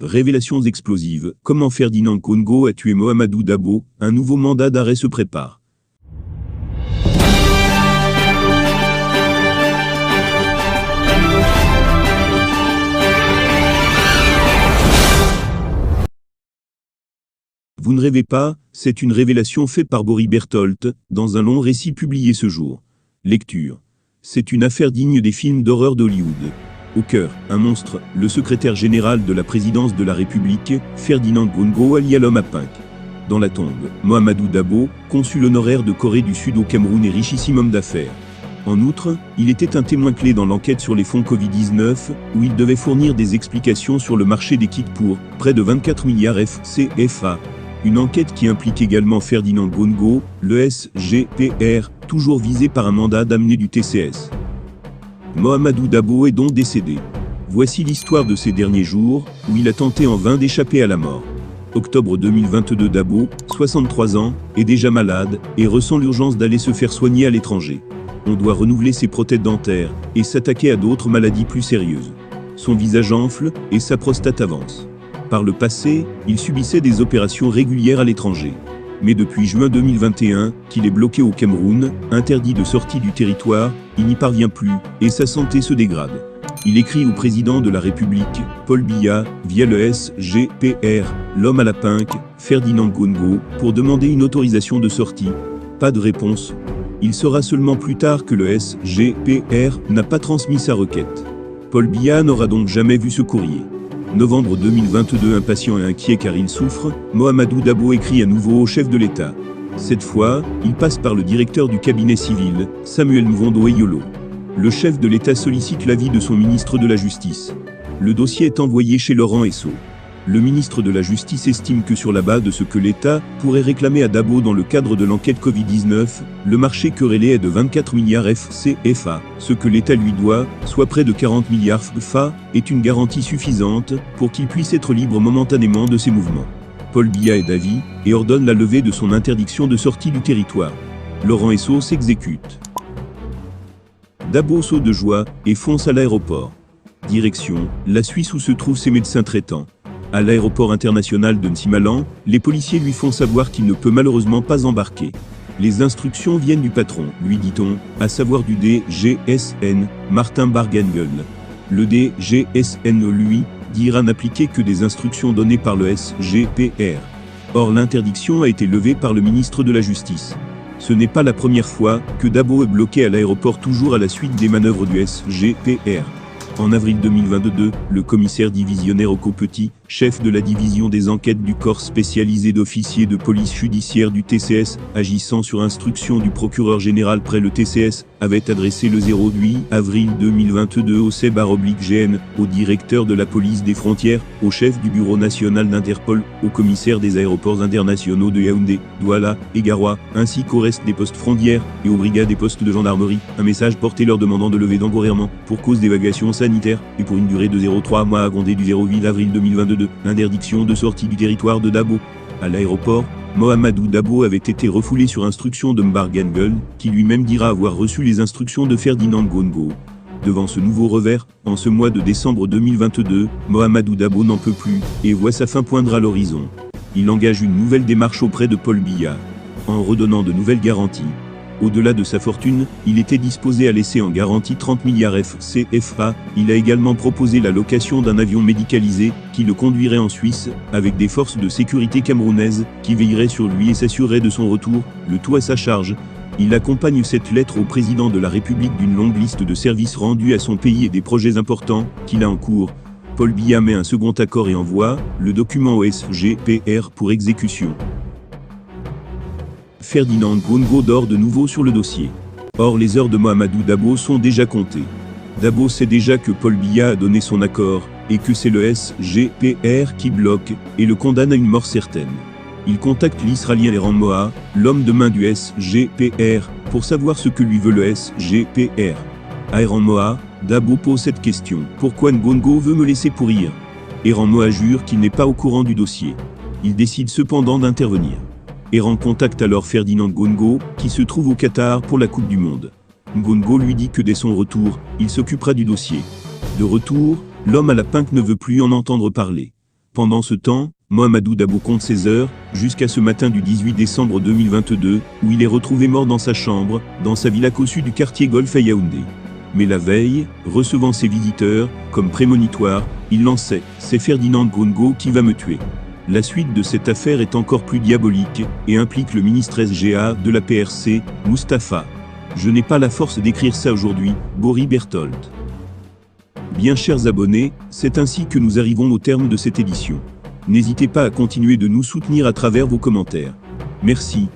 Révélations explosives. Comment Ferdinand Ngongo a tué Mohamedou Dabo, un nouveau mandat d'arrêt se prépare. Vous ne rêvez pas, c'est une révélation faite par Boris Bertholdt, dans un long récit publié ce jour. Lecture. C'est une affaire digne des films d'horreur d'Hollywood. Au cœur, un monstre, le secrétaire général de la présidence de la République, Ferdinand Ngongo alias l'homme à Pink. Dans la tombe, Mohamedou Dabo, consul honoraire de Corée du Sud au Cameroun et richissime homme d'affaires. En outre, il était un témoin clé dans l'enquête sur les fonds Covid-19, où il devait fournir des explications sur le marché des kits pour près de 24 milliards CFA. Une enquête qui implique également Ferdinand Ngongo, le SGPR, toujours visé par un mandat d'amener du TCS. Mohamedou Dabo est donc décédé. Voici l'histoire de ces derniers jours, où il a tenté en vain d'échapper à la mort. Octobre 2022, Dabo, 63 ans, est déjà malade, et ressent l'urgence d'aller se faire soigner à l'étranger. On doit renouveler ses prothèses dentaires, et s'attaquer à d'autres maladies plus sérieuses. Son visage enfle, et sa prostate avance. Par le passé, il subissait des opérations régulières à l'étranger. Mais depuis juin 2021, qu'il est bloqué au Cameroun, interdit de sortie du territoire, il n'y parvient plus, et sa santé se dégrade. Il écrit au président de la République, Paul Biya, via le SGPR, l'homme à la Pink, Ferdinand Ngongo, pour demander une autorisation de sortie. Pas de réponse. Il saura seulement plus tard que le SGPR n'a pas transmis sa requête. Paul Biya n'aura donc jamais vu ce courrier. Novembre 2022, impatient et inquiet car il souffre, Mohamedou Dabo écrit à nouveau au chef de l'État. Cette fois, il passe par le directeur du cabinet civil, Samuel Mvondo Eyolo. Le chef de l'État sollicite l'avis de son ministre de la Justice. Le dossier est envoyé chez Laurent Esso. Le ministre de la Justice estime que sur la base de ce que l'État pourrait réclamer à Dabo dans le cadre de l'enquête Covid-19, le marché querellé est de 24 milliards CFA. Ce que l'État lui doit, soit près de 40 milliards FA, est une garantie suffisante pour qu'il puisse être libre momentanément de ses mouvements. Paul Biya est d'avis et ordonne la levée de son interdiction de sortie du territoire. Laurent Esso s'exécute. Dabo saute de joie et fonce à l'aéroport. Direction, la Suisse où se trouvent ses médecins traitants. À l'aéroport international de Nsimalan, les policiers lui font savoir qu'il ne peut malheureusement pas embarquer. Les instructions viennent du patron, lui dit-on, à savoir du DGSN, Martin Bargangel. Le DGSN, lui, dira n'appliquer que des instructions données par le SGPR. Or l'interdiction a été levée par le ministre de la Justice. Ce n'est pas la première fois que Dabo est bloqué à l'aéroport toujours à la suite des manœuvres du SGPR. En avril 2022, le commissaire divisionnaire Oko Petit, chef de la division des enquêtes du corps spécialisé d'officiers de police judiciaire du TCS, agissant sur instruction du procureur général près le TCS, avait adressé le 08 avril 2022 au CEB/GN, au directeur de la police des frontières, au chef du bureau national d'Interpol, au commissaire des aéroports internationaux de Yaoundé, Douala et Garoua, ainsi qu'au reste des postes frontières et aux brigades et postes de gendarmerie, un message porté leur demandant de lever d'engorgement pour cause d'évacuation sanitaire et pour une durée de 0,3 mois à compter du 08 avril 2022, l'interdiction de sortie du territoire de Dabo. À l'aéroport, Mohamedou Dabo avait été refoulé sur instruction de Mbargangel, qui lui-même dira avoir reçu les instructions de Ferdinand Ngongo. Devant ce nouveau revers, en ce mois de décembre 2022, Mohamedou Dabo n'en peut plus, et voit sa fin poindre à l'horizon. Il engage une nouvelle démarche auprès de Paul Biya, en redonnant de nouvelles garanties. Au-delà de sa fortune, il était disposé à laisser en garantie 30 milliards CFA. Il a également proposé la location d'un avion médicalisé qui le conduirait en Suisse, avec des forces de sécurité camerounaises qui veilleraient sur lui et s'assureraient de son retour, le tout à sa charge. Il accompagne cette lettre au président de la République d'une longue liste de services rendus à son pays et des projets importants qu'il a en cours. Paul Biya met un second accord et envoie le document au SGPR pour exécution. Ferdinand Ngongo dort de nouveau sur le dossier. Or les heures de Mohamedou Dabo sont déjà comptées. Dabo sait déjà que Paul Biya a donné son accord, et que c'est le SGPR qui bloque, et le condamne à une mort certaine. Il contacte l'Israélien Eran Moha, l'homme de main du SGPR, pour savoir ce que lui veut le SGPR. À Eran Moha, Dabo pose cette question: pourquoi Ngongo veut me laisser pourrir? Eran Moha jure qu'il n'est pas au courant du dossier. Il décide cependant d'intervenir. Eran contacte alors Ferdinand Ngongo, qui se trouve au Qatar pour la Coupe du Monde. Ngongo lui dit que dès son retour, il s'occupera du dossier. De retour, l'homme à la Pink ne veut plus en entendre parler. Pendant ce temps, Mohamedou Dabo compte ses heures, jusqu'à ce matin du 18 décembre 2022, où il est retrouvé mort dans sa chambre, dans sa villa cossue du quartier Golf à Yaoundé. Mais la veille, recevant ses visiteurs, comme prémonitoire, il lançait « C'est Ferdinand Grungo qui va me tuer ». La suite de cette affaire est encore plus diabolique, et implique le ministre SGA de la PRC, Mustapha. Je n'ai pas la force d'écrire ça aujourd'hui, Boris Berthold. Bien chers abonnés, c'est ainsi que nous arrivons au terme de cette édition. N'hésitez pas à continuer de nous soutenir à travers vos commentaires. Merci.